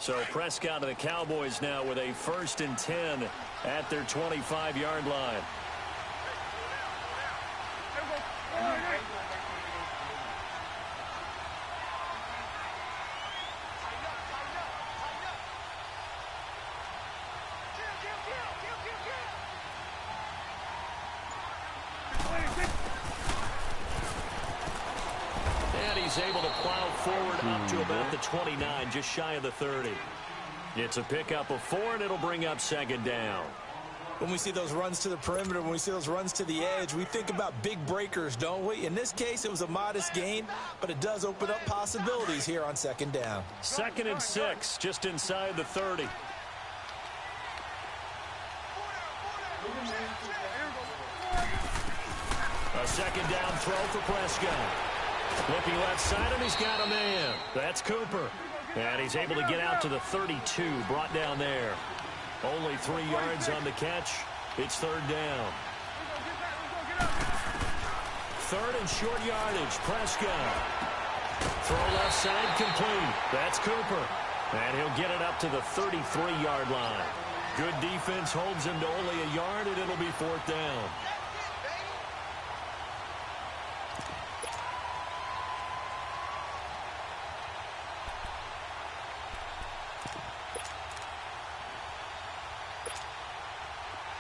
So Prescott of the Cowboys now with a 1st and 10 at their 25-yard line. And he's able to plow forward up to about the 29, just shy of the 30. It's a pickup of 4, and it'll bring up 2nd down. When we see those runs to the perimeter, when we see those runs to the edge, we think about big breakers, don't we? In this case, it was a modest gain, but it does open up possibilities here on 2nd down. 2nd and 6, just inside the 30. A 2nd down throw for Prescott. Looking left side, and he's got a man. That's Cooper. And he's able to get out to the 32, brought down there. Only 3 yards on the catch. It's 3rd down. 3rd and short yardage. Prescott. Throw left side, complete. That's Cooper. And he'll get it up to the 33-yard line. Good defense holds him to only a yard, and it'll be 4th down.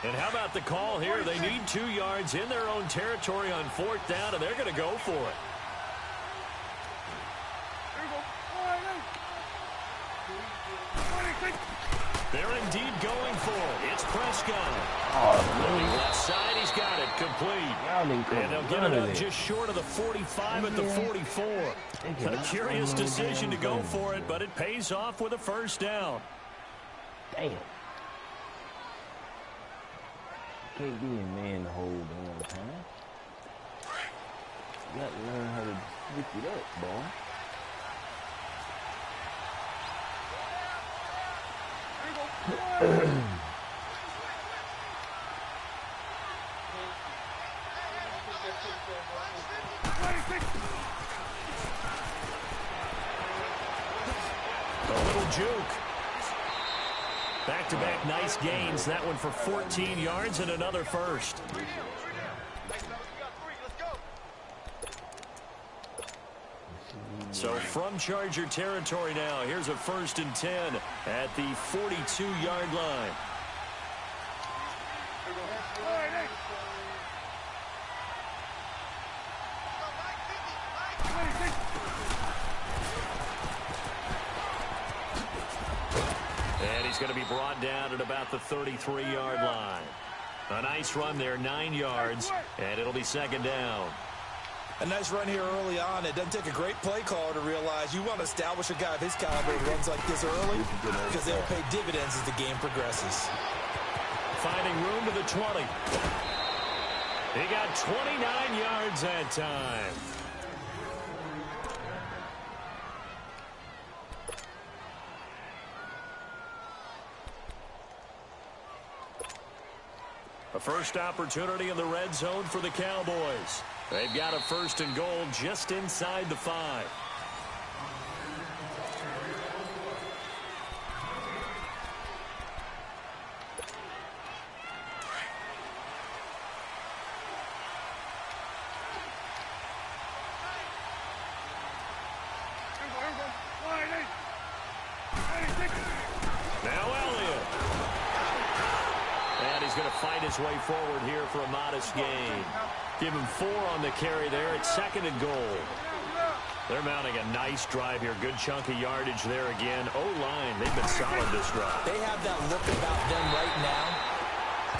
And how about the call here? They need 2 yards in their own territory on 4th down, and they're going to go for it. They're indeed going for it. It's Prescott. Looking left side, he's got it complete. And they'll get it up just short of the 45 at the 44. A curious decision to go for it, but it pays off with a 1st down. Damn. Can't be a man the whole damn time. You got to learn how to switch it up, boy. A little juke. Back-to-back nice gains. That one for 14 yards and another 1st. So from Charger territory now, here's a 1st and 10 at the 42-yard line. And he's going to be brought down at about the 33-yard line. A nice run there, 9 yards, and it'll be 2nd down. A nice run here early on. It doesn't take a great play caller to realize you want to establish a guy of his caliber who runs like this early because they'll pay dividends as the game progresses. Finding room to the 20. He got 29 yards that time. A first opportunity in the red zone for the Cowboys. They've got a 1st and goal just inside the 5. Now Elliott. And he's going to fight his way forward here for a modest gain. Give him 4 on the carry there at 2nd and goal. They're mounting a nice drive here. Good chunk of yardage there again. O-line, they've been solid this drive. They have that look about them right now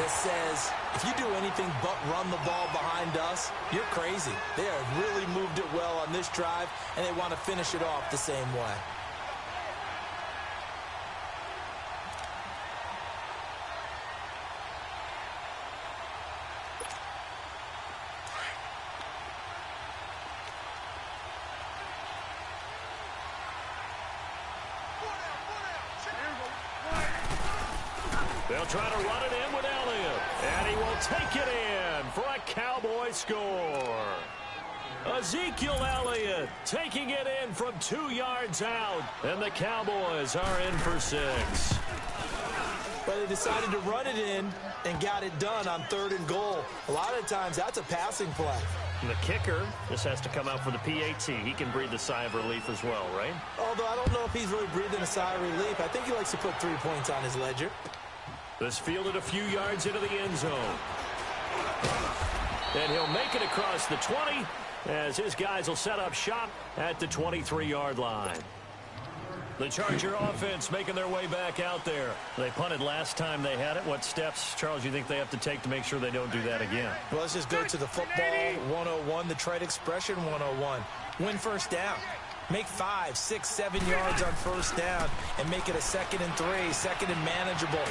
that says, if you do anything but run the ball behind us, you're crazy. They have really moved it well on this drive, and they want to finish it off the same way. They'll try to run it in with Elliott. And he will take it in for a Cowboy score. Ezekiel Elliott taking it in from 2 yards out. And the Cowboys are in for 6. But they decided to run it in and got it done on 3rd and goal. A lot of times, that's a passing play. And the kicker just has to come out for the PAT. He can breathe a sigh of relief as well, right? Although I don't know if he's really breathing a sigh of relief. I think he likes to put 3 points on his ledger. This fielded a few yards into the end zone. And he'll make it across the 20 as his guys will set up shop at the 23-yard line. The Charger offense making their way back out there. They punted last time they had it. What steps, Charles, you think they have to take to make sure they don't do that again? Well, let's just go to the football 101, the trade expression 101. Win first down. Make 5, 6, 7 yards on first down and make it a 2nd and 3, 2nd and manageable.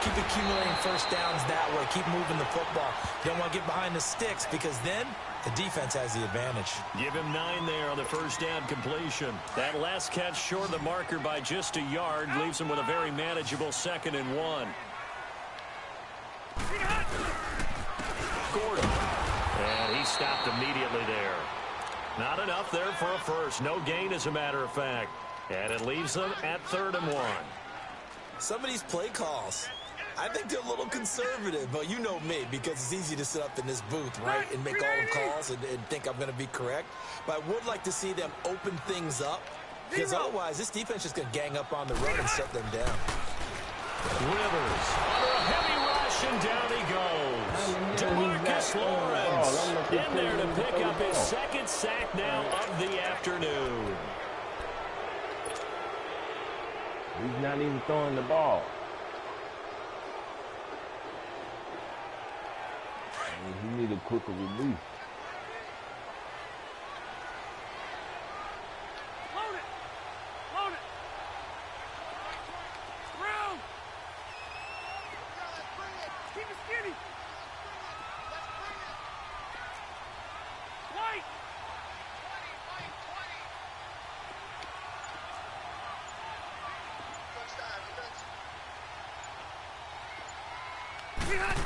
Keep accumulating first downs that way. Keep moving the football. You don't want to get behind the sticks because then the defense has the advantage. Give him 9 there on the first down completion. That last catch short of the marker by just a yard leaves him with a very manageable 2nd and 1. Gordon. And he stopped immediately there. Not enough there for a first. No gain, as a matter of fact. And it leaves them at 3rd and 1. Some of these play calls, I think they're a little conservative, but you know me, because it's easy to sit up in this booth, right, and make all the calls and think I'm going to be correct. But I would like to see them open things up, because otherwise this defense is going to gang up on the run and shut them down. Rivers under a heavy rush, and down he goes. DeMarcus Lawrence in there to pick up his 2nd sack now of the afternoon. He's not even throwing the ball. He need a quicker release. Load it! Load it! Round! Keep it skinny! White! 20, 20!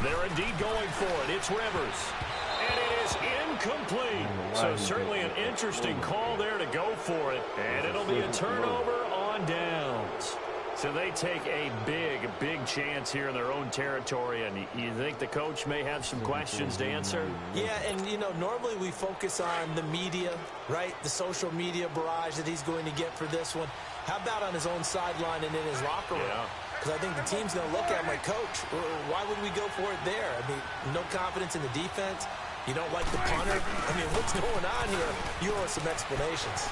They're indeed going for it. It's Rivers. And it is incomplete. So certainly an interesting call there to go for it. And it'll be a turnover on downs. So they take a big chance here in their own territory. And you think the coach may have some questions to answer? Yeah, and, you know, normally we focus on the media, right? The social media barrage that he's going to get for this one. How about on his own sideline and in his locker room? Yeah. Because I think the team's going to look at him like, Coach, why would we go for it there? I mean, no confidence in the defense. You don't like the punter. I mean, what's going on here? You owe us some explanations.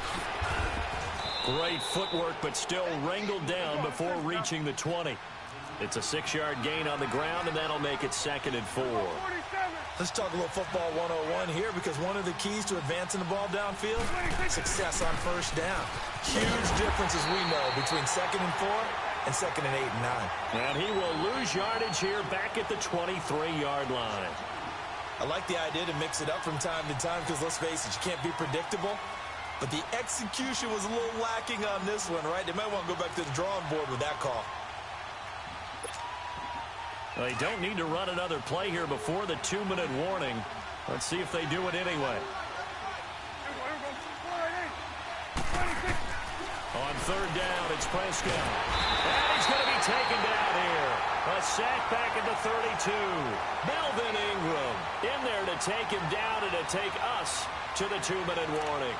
Great footwork, but still wrangled down before reaching the 20. It's a 6-yard gain on the ground, and that'll make it 2nd and 4. Let's talk a little football 101 here, because one of the keys to advancing the ball downfield, success on first down. Huge difference, as we know, between 2nd and 4 and 2nd and 8 and 9. And he will lose yardage here back at the 23-yard line. I like the idea to mix it up from time to time because, let's face it, you can't be predictable. But the execution was a little lacking on this one, right? They might want to go back to the drawing board with that call. They don't need to run another play here before the 2-minute warning. Let's see if they do it anyway. On 3rd down, it's Prescott. And he's going to be taken down here. A sack back at the 32. Melvin Ingram in there to take him down and to take us to the 2-minute warning.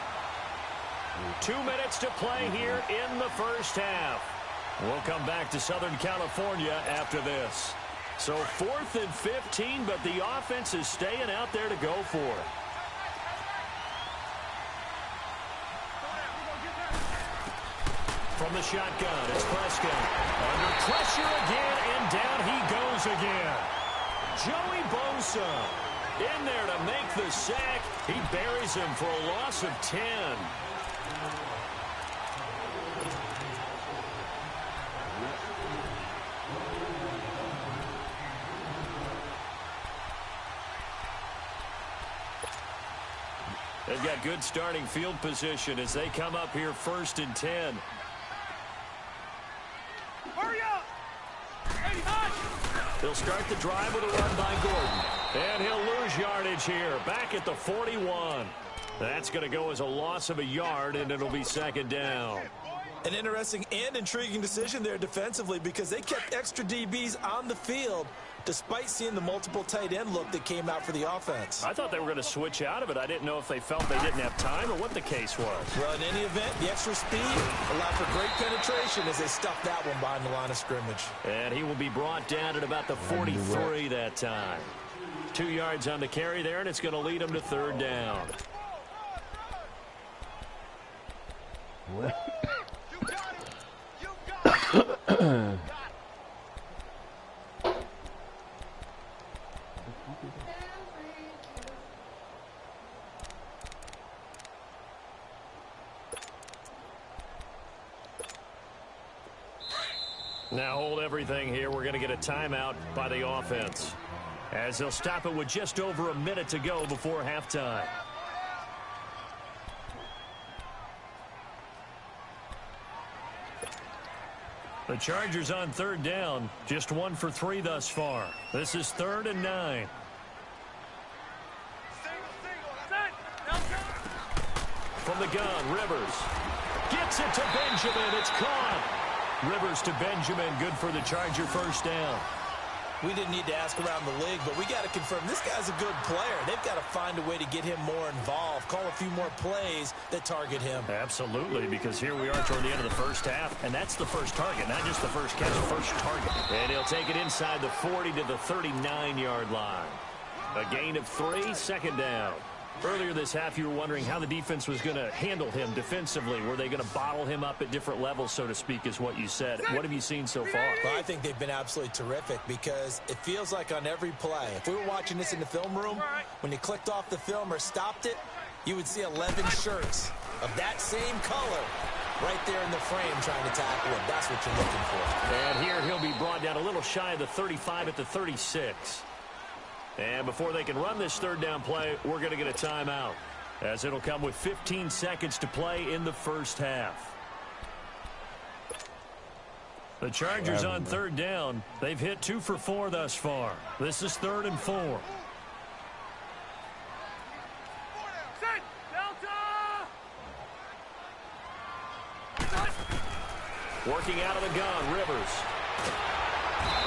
2 minutes to play here in the first half. We'll come back to Southern California after this. So 4th and 15, but the offense is staying out there to go for it. From the shotgun, it's Prescott. Under pressure again, and down he goes again. Joey Bosa in there to make the sack. He buries him for a loss of 10. They've got good starting field position as they come up here 1st and 10. Hurry up! They'll start the drive with a run by Gordon. And he'll lose yardage here, back at the 41. That's going to go as a loss of a yard, and it'll be second down. An interesting and intriguing decision there defensively because they kept extra DBs on the field despite seeing the multiple tight end look that came out for the offense. I thought they were going to switch out of it. I didn't know if they felt they didn't have time or what the case was. Well, in any event, the extra speed allowed for great penetration as they stuffed that one behind the line of scrimmage. And he will be brought down at about the 43 that time. 2 yards on the carry there, and it's going to lead him to third down. What? Now hold everything here. We're going to get a timeout by the offense, as they'll stop it with just over a minute to go before halftime. The Chargers on third down, just 1 for 3 thus far. This is 3rd and 9. From the gun, Rivers gets it to Benjamin. It's caught. Rivers to Benjamin, good for the Charger first down. We didn't need to ask around the league, but we got to confirm this guy's a good player. They've got to find a way to get him more involved, call a few more plays that target him. Absolutely, because here we are toward the end of the first half, and that's the first target, not just the first catch, the first target. And he'll take it inside the 40 to the 39-yard line. A gain of 3, second down. Earlier this half, you were wondering how the defense was going to handle him defensively. Were they going to bottle him up at different levels, so to speak, is what you said. What have you seen so far? Well, I think they've been absolutely terrific because it feels like on every play, if we were watching this in the film room, when you clicked off the film or stopped it, you would see 11 shirts of that same color right there in the frame trying to tackle him. That's what you're looking for. And here he'll be brought down a little shy of the 35 at the 36. And before they can run this third down play, we're going to get a timeout, as it'll come with 15 seconds to play in the first half. The Chargers on third down. They've hit 2 for 4 thus far. This is 3rd and 4. Set! Delta! Working out of the gun, Rivers.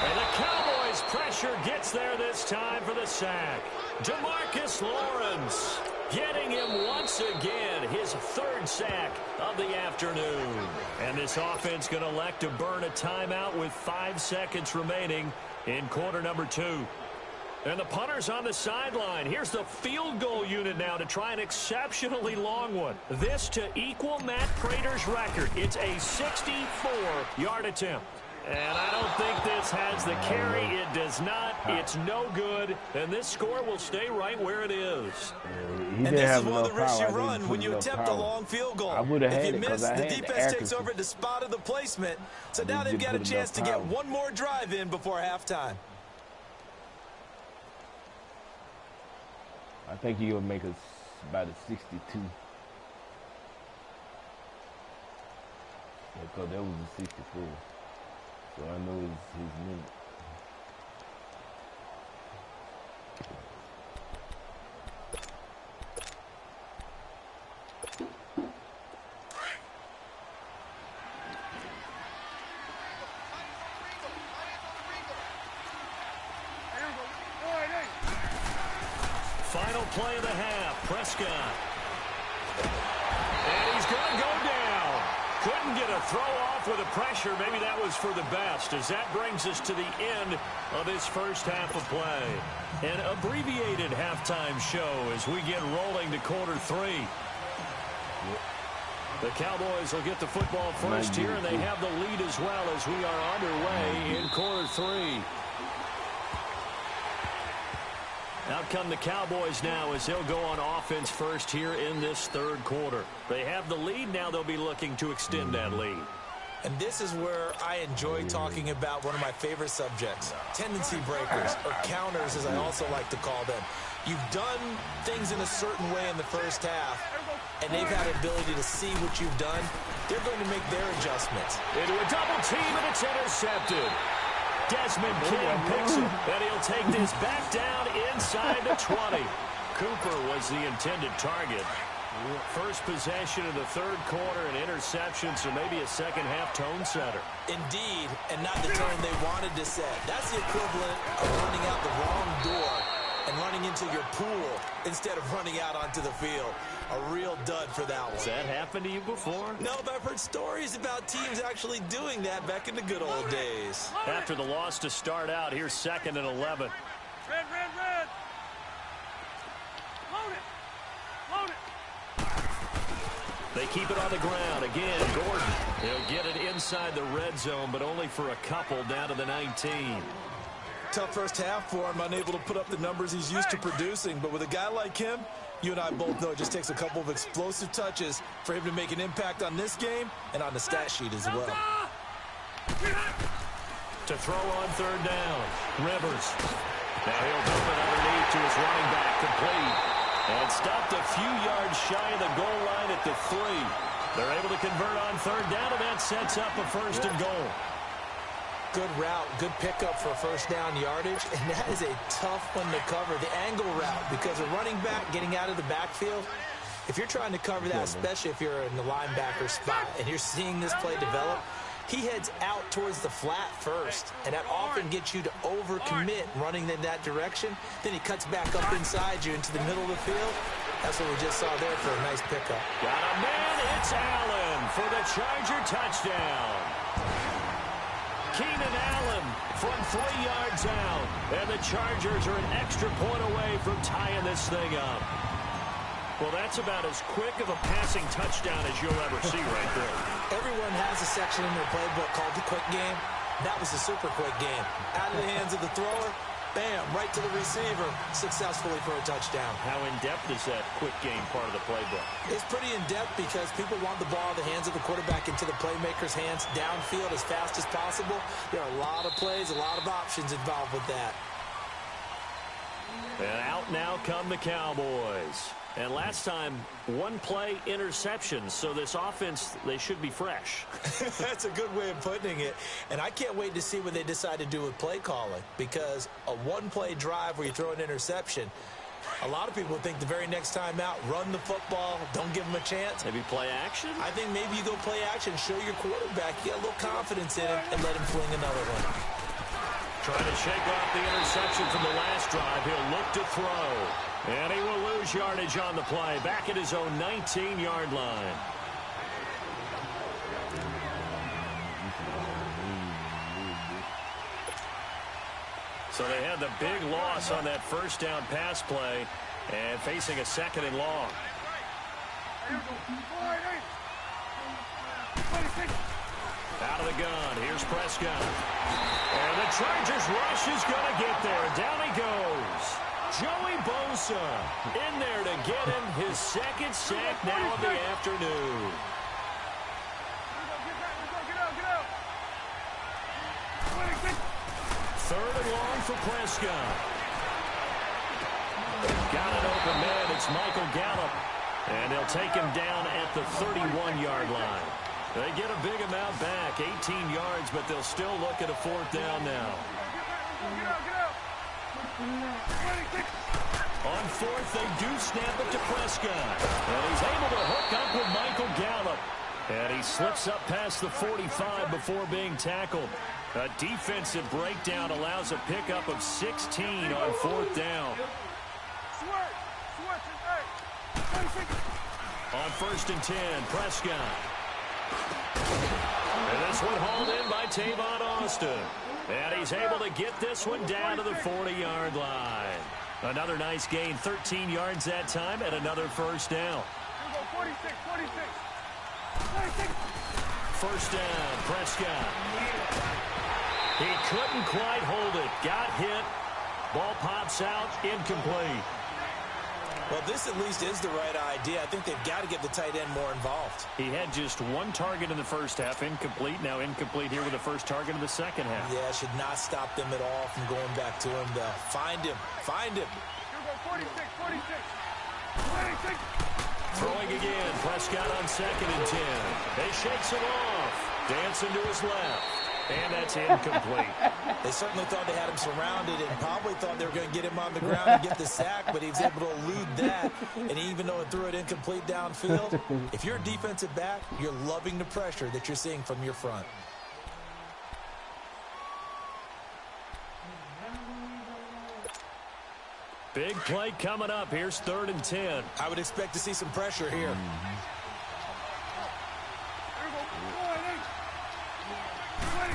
And the Cowboys pressure gets there this time for the sack. DeMarcus Lawrence getting him once again, his 3rd sack of the afternoon. And this offense going to elect to burn a timeout with 5 seconds remaining in quarter number 2. And the punter's on the sideline. Here's the field goal unit now to try an exceptionally long one. This to equal Matt Prater's record. It's a 64-yard attempt. And I don't think this has the carry. It does not. It's no good. And this score will stay right where it is. And this is one of the risks you run when you attempt a long field goal. If you miss, the defense takes over at the spot of the placement. So now they've got a chance to get one more drive in before halftime. I think he'll make us about a 62. Because that was a 64. So I know it's his minute. Final play of the half, Prescott. And he's going to go down. Couldn't get a throw off with the pressure. Maybe that was for the best, as that brings us to the end of this first half of play. An abbreviated halftime show as we get rolling to quarter 3. The Cowboys will get the football first here, and they have the lead as well as we are underway in quarter 3. Out come the Cowboys now as they'll go on offense first here in this third quarter. They have the lead. Now they'll be looking to extend that lead. And this is where I enjoy talking about one of my favorite subjects, tendency breakers, or counters as I also like to call them. You've done things in a certain way in the first half, and they've had the ability to see what you've done. They're going to make their adjustments. Into a double team, and it's intercepted. Desmond King picks it, and he'll take this back down inside the 20. Cooper was the intended target. First possession of the third quarter, an interception, so maybe a second-half tone setter. Indeed, and not the tone they wanted to set. That's the equivalent of running out the wrong door and running into your pool instead of running out onto the field. A real dud for that one. Has that happened to you before? No, but I've heard stories about teams actually doing that back in the good old days. After the loss to start out, here's 2nd and 11. Red, red, red. Load it. Load it. They keep it on the ground. Again, Gordon. He'll get it inside the red zone, but only for a couple down to the 19. Tough first half for him, unable to put up the numbers he's used to producing. But with a guy like him, you and I both know it just takes a couple of explosive touches for him to make an impact on this game and on the stat sheet as well. To throw on 3rd down, Rivers. Now he'll dump it underneath to his running back, complete. And stopped a few yards shy of the goal line at the 3. They're able to convert on 3rd down, and that sets up a 1st and goal. Good route, good pickup for first down yardage, and that is a tough one to cover, the angle route, because a running back getting out of the backfield, if you're trying to cover that, especially if you're in the linebacker spot, and you're seeing this play develop, he heads out towards the flat first, and that often gets you to overcommit running in that direction. Then he cuts back up inside you into the middle of the field. That's what we just saw there for a nice pickup. Got a man, it's Allen for the Charger touchdown. Keenan Allen from 3 yards out, and the Chargers are an extra point away from tying this thing up. Well, that's about as quick of a passing touchdown as you'll ever see right there. Everyone has a section in their playbook called the quick game. That was the super quick game. Out of the hands of the thrower, bam, right to the receiver, successfully for a touchdown. How in-depth is that quick game part of the playbook? It's pretty in-depth because people want the ball in the hands of the quarterback into the playmaker's hands downfield as fast as possible. There are a lot of plays, a lot of options involved with that. And out now come the Cowboys. And last time, 1 play interception, so this offense, they should be fresh. That's a good way of putting it. And I can't wait to see what they decide to do with play calling, because a 1-play drive where you throw an interception, a lot of people think the very next time out, run the football, don't give them a chance. Maybe play action? I think maybe you go play action, show your quarterback, you get a little confidence in him, and let him fling another one. Trying to shake off the interception from the last drive. He'll look to throw. And he will lose yardage on the play. Back at his own 19-yard line. So they had the big loss on that first down pass play and facing a 2nd and long. Out of the gun. Here's Prescott. And the Chargers rush is going to get there. Down he goes. Joey Bosa in there to get him his 2nd sack now of the afternoon. Third and long for Prescott. Got an open man. It's Michael Gallup. And they'll take him down at the 31-yard line. They get a big amount back, 18 yards, but they'll still look at a 4th down now. On 4th, they do snap it to Prescott. And he's able to hook up with Michael Gallup. And he slips up past the 45 before being tackled. A defensive breakdown allows a pickup of 16 on 4th down. On 1st and 10, Prescott. And this one hauled in by Tavon Austin. And he's able to get this one down to the 40-yard line. Another nice gain, 13 yards that time, and another 1st down. 46. 1st down, Prescott. He couldn't quite hold it. Got hit. Ball pops out, incomplete. Well, this at least is the right idea. I think they've got to get the tight end more involved. He had just 1 target in the first half, incomplete. Now incomplete here with the first target in the second half. Yeah, should not stop them at all from going back to him to find him. Find him. 46. Throwing again, Prescott on 2nd and 10. He shakes it off. Dancing to his left. And that's incomplete. They certainly thought they had him surrounded and probably thought they were going to get him on the ground and get the sack, but he was able to elude that. And even though it threw it incomplete downfield, if you're a defensive back, you're loving the pressure that you're seeing from your front. Big play coming up. Here's 3rd and 10. I would expect to see some pressure here.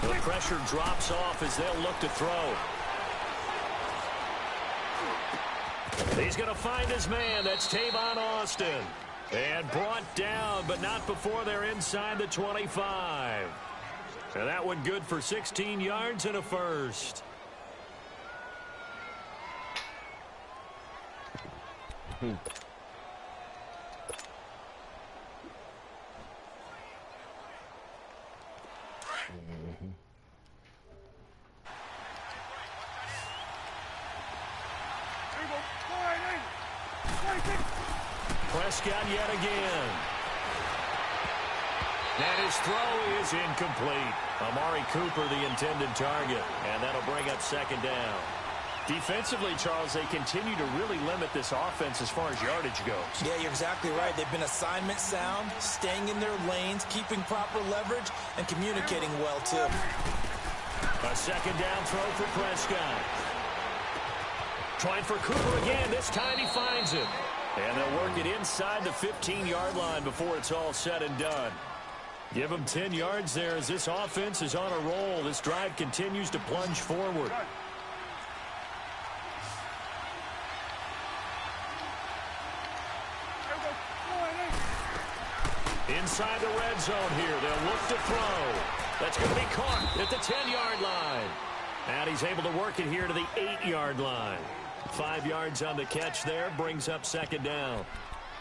The pressure drops off as they'll look to throw. He's going to find his man. That's Tavon Austin. And brought down, but not before they're inside the 25. And that one good for 16 yards and a first. Prescott yet again. And his throw is incomplete. Amari Cooper the intended target. And that'll bring up 2nd down. Defensively, Charles, they continue to really limit this offense as far as yardage goes. Yeah, you're exactly right. They've been assignment sound, staying in their lanes, keeping proper leverage, and communicating well, too. A 2nd down throw for Prescott. Trying for Cooper again. This time he finds it. And they'll work it inside the 15-yard line before it's all said and done. Give them 10 yards there as this offense is on a roll. This drive continues to plunge forward. Inside the red zone here. They'll look to throw. That's going to be caught at the 10-yard line. And he's able to work it here to the 8-yard line. 5 yards on the catch there, brings up 2nd down.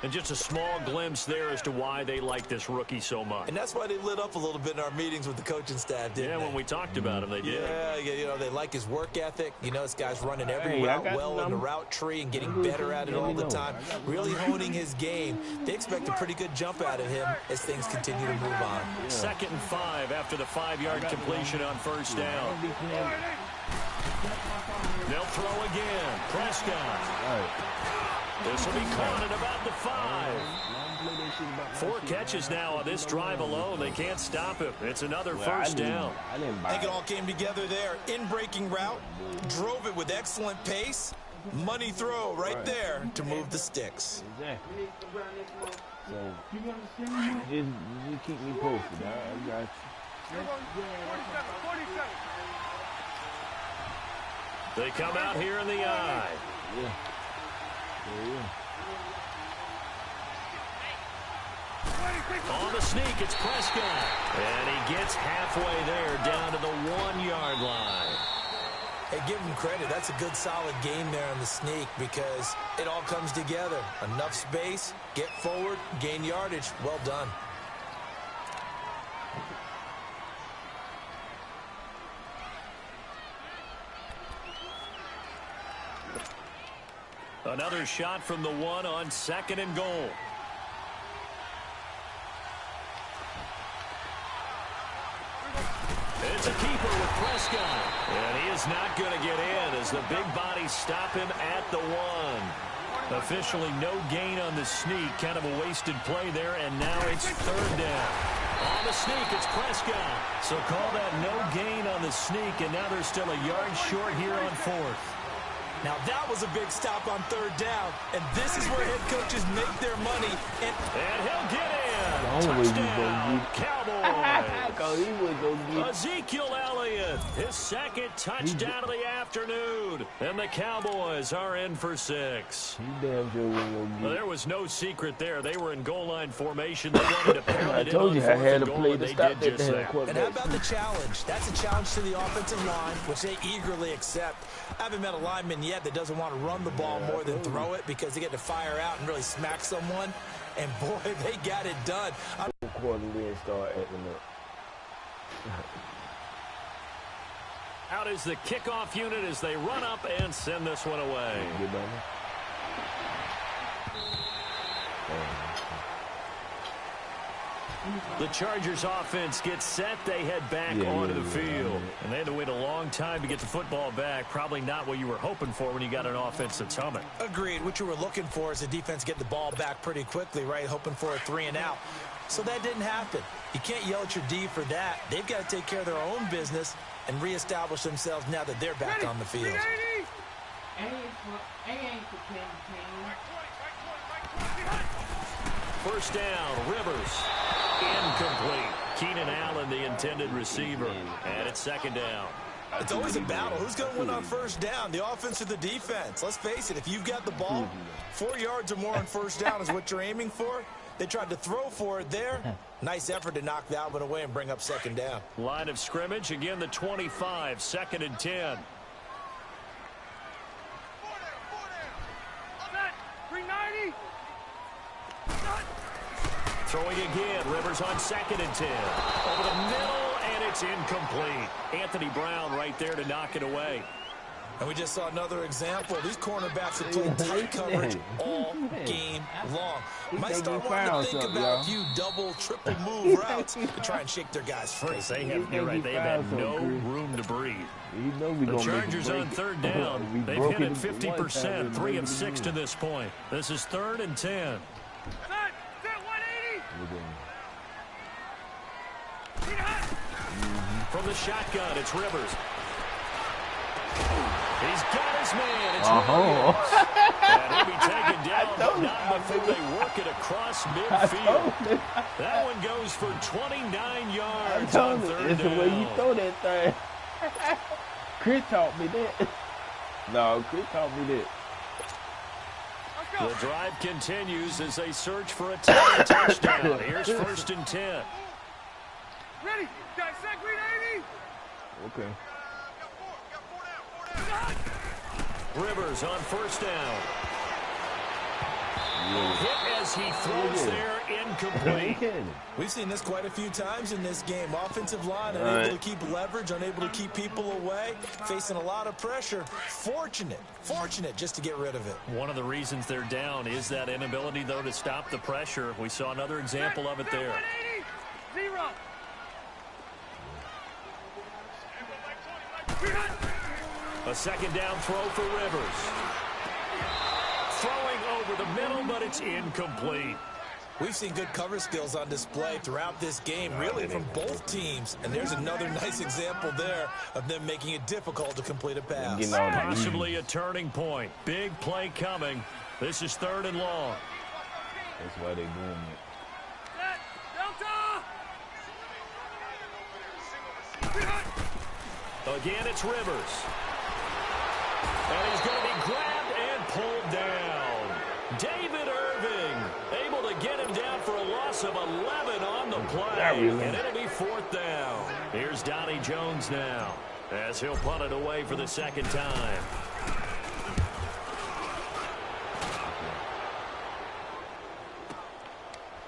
And just a small glimpse there as to why they like this rookie so much. And that's why they lit up a little bit in our meetings with the coaching staff, didn't they? Yeah, when we talked about him, they did. Yeah, you know, they like his work ethic. You know, this guy's running every route well in the route tree and getting better at it all the time. Really honing his game. They expect a pretty good jump out of him as things continue to move on. 2nd and 5 after the 5-yard completion on 1st down. They'll throw again. Prescott. This will be caught at about the 5. 4 catches now on this drive alone. They can't stop him. It's another 1st down. I think it all came together there. In-breaking route, drove it with excellent pace. Money throw right there to move the sticks. Exactly. So, just keep me posted. I got you. 47. They come out here in the eye. Yeah. On the sneak, it's Prescott. And he gets halfway there down to the 1-yard line. Hey, give him credit. That's a good, solid game there on the sneak because it all comes together. Enough space, get forward, gain yardage. Well done. Another shot from the 1 on 2nd and goal. It's a keeper with Prescott. And he is not going to get in as the big bodies stop him at the 1. Officially no gain on the sneak. Kind of a wasted play there, and now it's 3rd down. On the sneak, it's Prescott. So call that no gain on the sneak, and now they're still a yard short here on 4th. Now that was a big stop on 3rd down, and this is where head coaches make their money. And he'll get in. Touchdown, Cowboys. Ezekiel Elliott, his 2nd touchdown of the afternoon. And the Cowboys are in for 6. Well, there was no secret there. They were in goal line formation. They wanted to pound it in on 4th and goal, and they did just that. And how about the challenge? That's a challenge to the offensive line, which they eagerly accept. I haven't met a lineman yet that doesn't want to run the ball more than throw it because they get to fire out and really smack someone. And, boy, they got it done. Out is the kickoff unit as they run up and send this one away. The Chargers offense gets set. They head back onto the field. And they had to wait a long time to get the football back. Probably not what you were hoping for when you got an offense that's humming. Agreed. What you were looking for is the defense get the ball back pretty quickly, right? Hoping for a 3-and-out. So that didn't happen. You can't yell at your D for that. They've got to take care of their own business and reestablish themselves now that they're back on the field. First down, Rivers. Incomplete. Keenan Allen, the intended receiver. And it's second down. It's always a battle. Who's going to win on first down, the offense or the defense? Let's face it, if you've got the ball, 4 yards or more on first down is what you're aiming for. They tried to throw for it there. Nice effort to knock that one away and bring up second down. Line of scrimmage, again the 25, 2nd and 10. Throwing again, Rivers on 2nd and 10. Over the middle, and it's incomplete. Anthony Brown right there to knock it away. And we just saw another example. These cornerbacks have played tight coverage all game long. Might start wanting to think about a few double, triple move routes to try and shake their guys free. They have, you're right, they have had no room to breathe. The Chargers on 3rd down. They've hit it 50%, 3 of 6 to this point. This is 3rd and 10. From the shotgun, it's Rivers. He's got his man. It's Williams. And he'll be taken down, but not before they work it across midfield. That one goes for 29 yards on 3rd down. It's the way you throw that thing. Chris taught me that. No, Chris taught me that. The drive continues as they search for a touchdown. Here's 1st and 10. Ready? Dissect, read 80. Okay. Rivers on 1st down. Hit as he throws there, incomplete. We've seen this quite a few times in this game. Offensive line unable to keep leverage, unable to keep people away, facing a lot of pressure. Fortunate just to get rid of it. One of the reasons they're down is that inability, though, to stop the pressure. We saw another example of it there. 0. A 2nd down throw for Rivers. Throwing over the middle, but it's incomplete. We've seen good cover skills on display throughout this game, really from both teams. And there's another nice example there of them making it difficult to complete a pass. Possibly a turning point. Big play coming. This is 3rd and long. That's why they're doing it. Again, it's Rivers. And he's going to be grabbed and pulled down. David Irving able to get him down for a loss of 11 on the play. And it'll be 4th down. Here's Donnie Jones now as he'll punt it away for the 2nd time.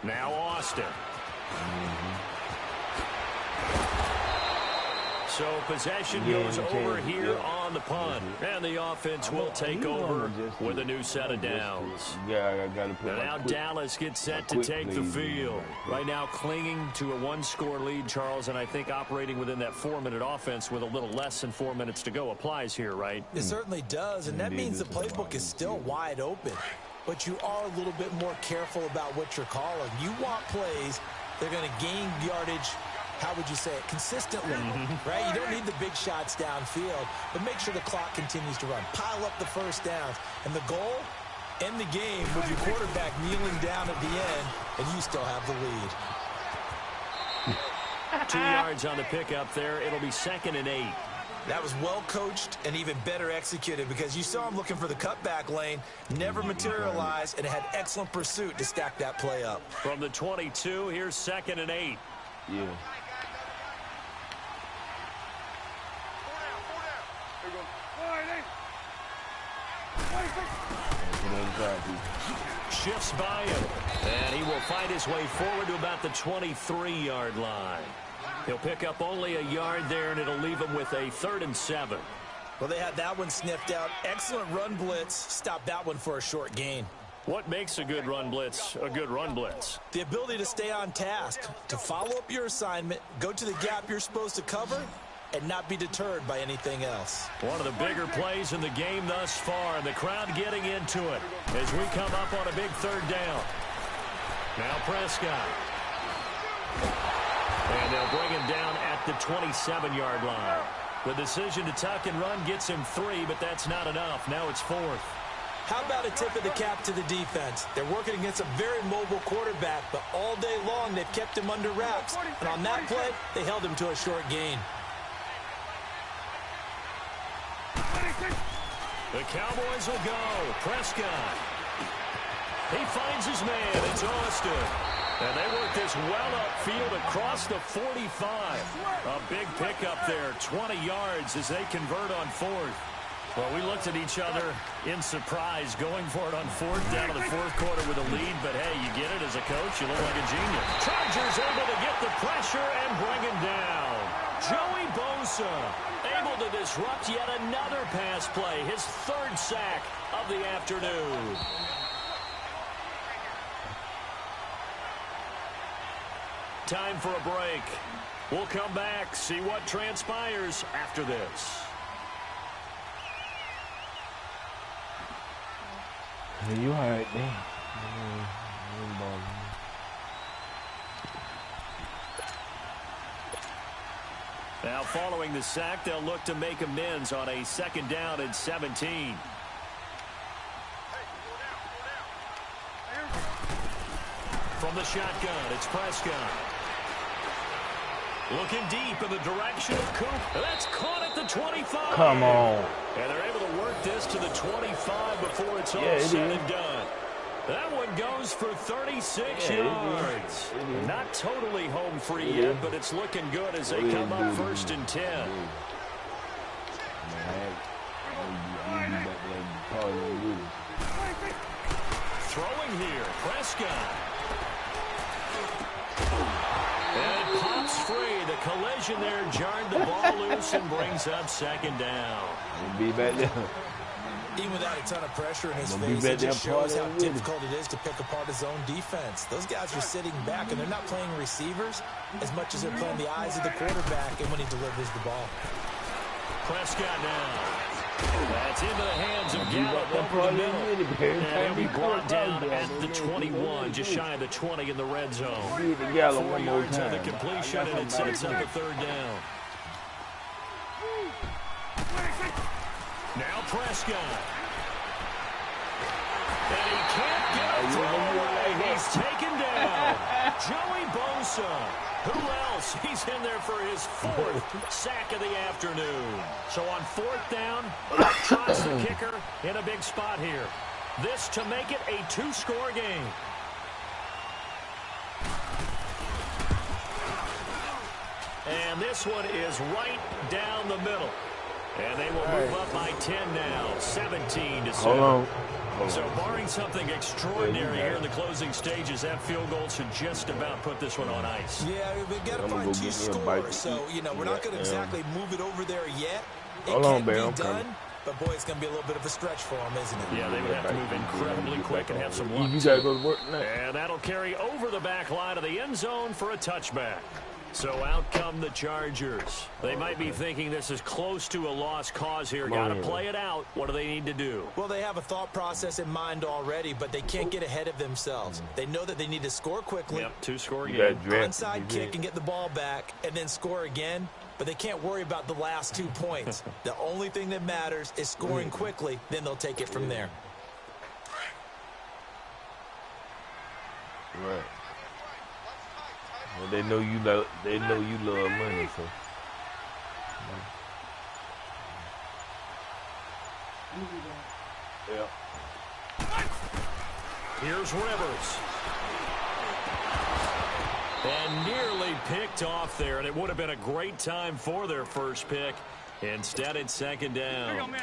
Now Austin. So possession goes over here on the punt. And the offense will take over with a new set of downs. And now Dallas gets set to take the field. Right now clinging to a 1-score lead, Charles, and I think operating within that 4-minute offense with a little less than 4 minutes to go applies here, right? It certainly does, and that means the playbook is still wide open. But you are a little bit more careful about what you're calling. You want plays that are going to gain yardage, how would you say it, consistently, right? You don't need the big shots downfield, but make sure the clock continues to run. Pile up the first downs. And the goal, end the game with your quarterback kneeling down at the end, and you still have the lead. 2 yards on the pickup there. It'll be 2nd and 8. That was well coached and even better executed because you saw him looking for the cutback lane, never materialized, and had excellent pursuit to stack that play up. From the 22, here's 2nd and 8. Yeah. Shifts by him, and he will find his way forward to about the 23-yard line. He'll pick up only a yard there, and it'll leave him with a 3rd and 7. Well, they had that one sniffed out. Excellent run blitz. Stopped that one for a short gain. What makes a good run blitz a good run blitz? The ability to stay on task, to follow up your assignment, go to the gap you're supposed to cover, and not be deterred by anything else. One of the bigger plays in the game thus far, and the crowd getting into it as we come up on a big third down. Now Prescott. And they'll bring him down at the 27-yard line. The decision to tuck and run gets him 3, but that's not enough. Now it's 4th. How about a tip of the cap to the defense? They're working against a very mobile quarterback, but all day long they've kept him under wraps. And on that play, they held him to a short gain. The Cowboys will go. Prescott. He finds his man. It's Austin. And they work this well upfield across the 45. A big pickup there, 20 yards as they convert on 4th. Well, we looked at each other in surprise going for it on 4th down to the 4th quarter with a lead. But, hey, you get it as a coach. You look like a genius. Chargers able to get the pressure and bring him down. Joey Bosa able to disrupt yet another pass play. His 3rd sack of the afternoon. Time for a break. We'll come back, see what transpires after this. You all right, man. Now following the sack, they'll look to make amends on a 2nd down and 17. From the shotgun, it's Prescott. Looking deep in the direction of Coop. That's caught at the 25. Come on. And they're able to work this to the 25 before it's all said and done. That one goes for 36 yards. Not totally home free yet, but it's looking good as they come up 1st and 10. Throwing here, Prescott. And it pops free. The collision there jarred the ball loose and brings up 2nd down. Be back there. Even without a ton of pressure in his face, it just shows how difficult it is to pick apart his own defense. Those guys are sitting back, and they're not playing receivers as much as they're playing the eyes of the quarterback and when he delivers the ball. Prescott now. That's into the hands of Gallup over the middle. And he'll be brought down at the 21, just shy of the 20 in the red zone. 4 yards on the completion, and it sets up a 3rd down. Now Prescott. And he can't get a throw away. He's taken down. Joey Bosa. Who else? He's in there for his 4th sack of the afternoon. So on 4th down, trots the kicker in a big spot here. This to make it a 2-score game. And this one is right down the middle. And they will move up by 10 now, 17-7. Hold on. So barring something extraordinary here in the closing stages, that field goal should just about put this one on ice. Yeah, we've got to find 2 scores. So, we're not going to exactly move it over there yet. It can be done, but boy, it's going to be a little bit of a stretch for them, isn't it? Yeah, they would have to move incredibly quick and have some luck. You got to go to work now. And that'll carry over the back line of the end zone for a touchback. So out come the Chargers. They might be thinking this is close to a lost cause here. Got to play it out. What do they need to do? Well, they have a thought process in mind already, but they can't get ahead of themselves. They know that they need to score quickly. Yep, 2-score game. Onside kick and get the ball back, and then score again. But they can't worry about the last 2 points. The only thing that matters is scoring quickly. Then they'll take it from there. Right. Well, they know you love. They know you love money, so. Yeah. Here's Rivers. And nearly picked off there, and it would have been a great time for their first pick. Instead, it's 2nd down.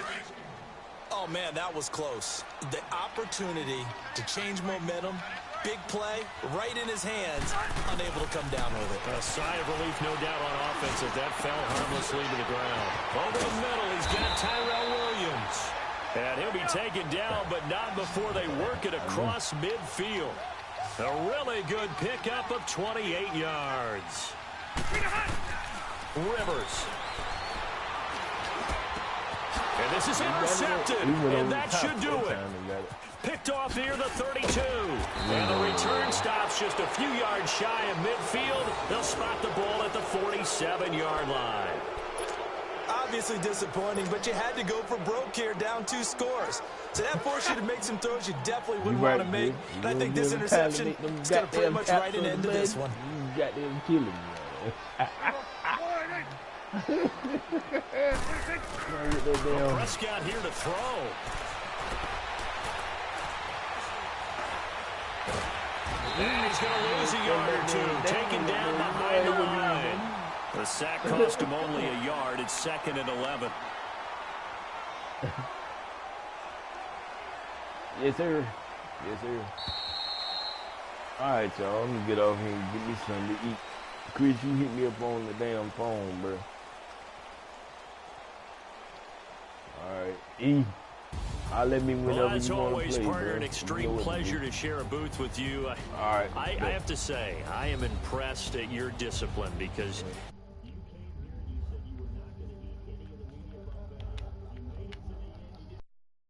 Oh, man, that was close. The opportunity to change momentum, big play, right in his hands, unable to come down with it. A sigh of relief, no doubt, on offense as that fell harmlessly to the ground. Over the middle, he's got Tyrell Williams. And he'll be taken down, but not before they work it across midfield. A really good pickup of 28 yards. Rivers. And this is intercepted, and that should do it. Picked off near the 32. And the return stops just a few yards shy of midfield. They'll spot the ball at the 47-yard line. Obviously disappointing, but you had to go for broke here, down 2 scores. So that forced you to make some throws you definitely wouldn't want to make. And I think this interception is going to pretty much write an end to this one. You got them killing me. Prescott here to throw. And he's going to lose a yard or two, taken down behind the line. The sack cost him only a yard. It's 2nd and 11. Yes, sir. Yes, sir. All right, y'all. Let me get over here and get me something to eat. Chris, you hit me up on the damn phone, bro. All right. E. I'll let me whenever well, it's you want to always, play, partner, bro. an extreme pleasure to share a booth with you. All right. I have to say, I am impressed at your discipline because